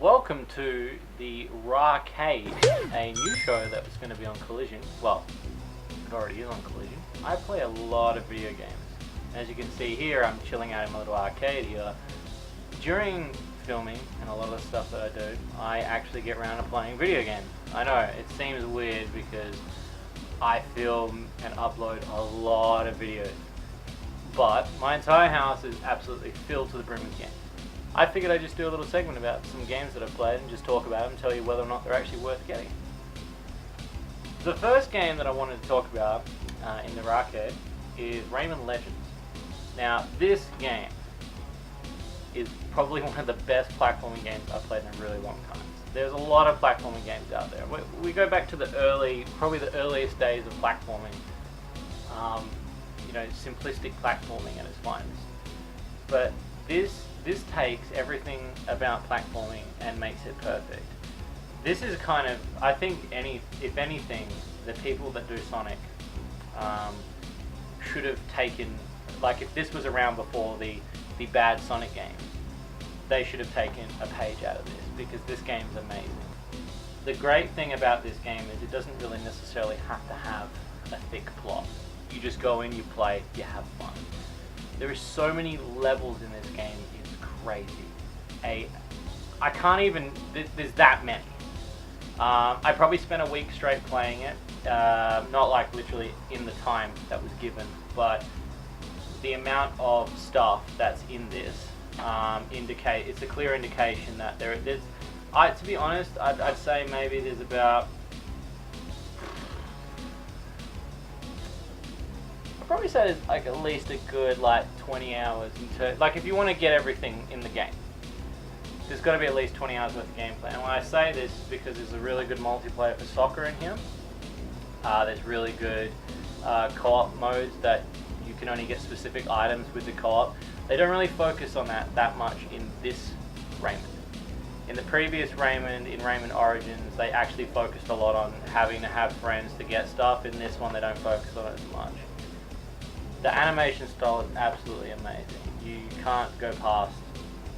Welcome to the Rawcade, a new show that was going to be on Collision. Well, it already is on Collision. I play a lot of video games. As you can see here, I'm chilling out in my little arcade here. During filming and a lot of the stuff that I do, I actually get around to playing video games. I know, it seems weird because I film and upload a lot of videos. But my entire house is absolutely filled to the brim with games. I figured I'd just do a little segment about some games that I've played and just talk about them and tell you whether or not they're actually worth getting. The first game that I wanted to talk about in the Rawcade is Rayman Legends. Now, this game is probably one of the best platforming games I've played in a really long time. There's a lot of platforming games out there. We go back to probably the earliest days of platforming. Simplistic platforming at its finest. But this takes everything about platforming and makes it perfect. This is kind of, I think, if anything, the people that do Sonic should have taken, like if this was around before the bad Sonic games, they should have taken a page out of this, because this game's amazing. The great thing about this game is it doesn't really necessarily have to have a thick plot. You just go in, you play, you have fun. There are so many levels in this game, it's crazy. I can't even, there's that many. I probably spent a week straight playing it, not like literally in the time that was given, but the amount of stuff that's in this it's a clear indication that there's, to be honest, I'd say maybe there's about, I'd probably say there's like at least a good 20 hours into, like if you want to get everything in the game, there's got to be at least 20 hours worth of gameplay. And when I say this, is because there's a really good multiplayer for soccer in here. There's really good co-op modes that you can only get specific items with the co-op. They don't really focus on that much in this Rayman. In the previous Rayman, in Rayman Origins, they actually focused a lot on having to have friends to get stuff. In this one, they don't focus on it as much. The animation style is absolutely amazing. You can't go past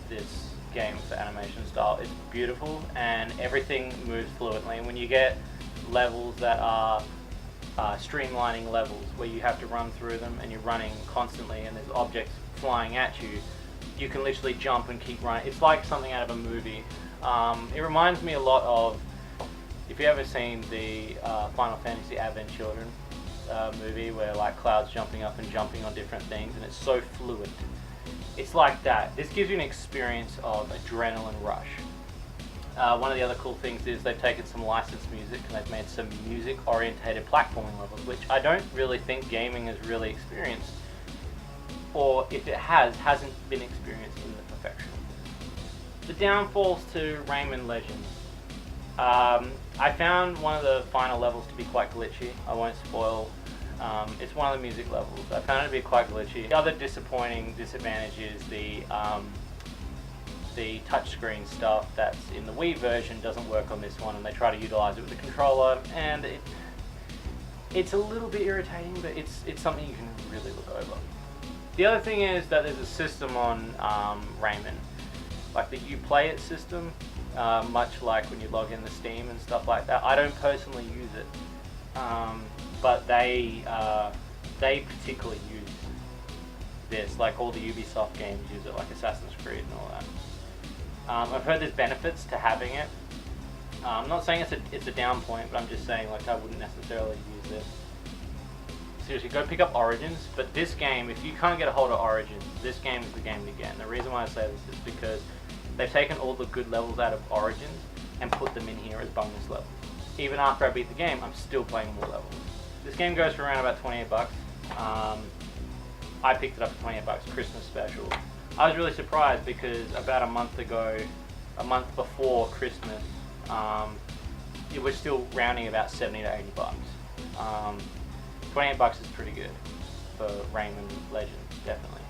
this game for animation style. It's beautiful and everything moves fluently. And when you get levels that are streamlining levels where you have to run through them and you're running constantly and there's objects flying at you, you can literally jump and keep running. It's like something out of a movie. It reminds me a lot of, if you've ever seen the Final Fantasy Advent Children movie where Cloud's jumping up and jumping on different things and it's so fluid. It's like that. This gives you an experience of adrenaline rush. One of the other cool things is they've taken some licensed music and they've made some music-orientated platforming levels, which I don't really think gaming has really experienced, or if it hasn't been experienced in the perfection. The downfalls to Rayman Legends. I found one of the final levels to be quite glitchy. I won't spoil. It's one of the music levels. I found it to be quite glitchy. The other disappointing disadvantage is the touchscreen stuff that's in the Wii version doesn't work on this one, and they try to utilize it with the controller, and it's a little bit irritating, but it's something you can really look over. The other thing is that there's a system on Rayman, like the You Play It system, much like when you log in the Steam and stuff like that. I don't personally use it, but they particularly use this, like all the Ubisoft games use it, like Assassin's Creed and all that. I've heard there's benefits to having it. I'm not saying it's a down point, but I'm just saying I wouldn't necessarily use it. Seriously, go pick up Origins, but this game, if you can't get a hold of Origins, this game is the game to get. And the reason why I say this is because they've taken all the good levels out of Origins and put them in here as bonus levels. Even after I beat the game, I'm still playing more levels. This game goes for around about 28 bucks. I picked it up for 28 bucks, Christmas special. I was really surprised because about a month before Christmas, it was still rounding about 70 to 80 bucks. 28 bucks is pretty good for Rayman Legends, definitely.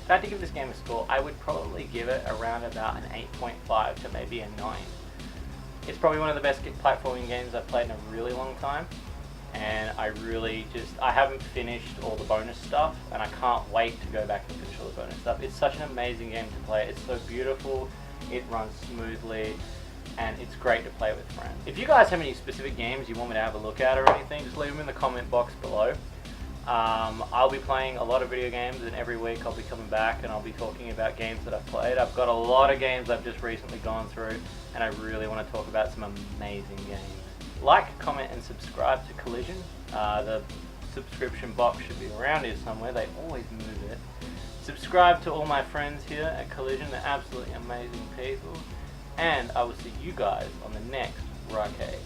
If I had to give this game a score, I would probably give it around about an 8.5 to maybe a 9. It's probably one of the best platforming games I've played in a really long time, and I haven't finished all the bonus stuff, and I can't wait to go back and finish all the bonus stuff. It's such an amazing game to play. It's so beautiful, it runs smoothly. and it's great to play with friends. If you guys have any specific games you want me to have a look at or anything, just leave them in the comment box below. I'll be playing a lot of video games, and every week I'll be coming back and I'll be talking about games that I've played. I've got a lot of games I've just recently gone through, and I really want to talk about some amazing games. Like, comment, and subscribe to Collision. The subscription box should be around here somewhere. They always move it. Subscribe to all my friends here at Collision. They're absolutely amazing people. And I will see you guys on the next Rawcade.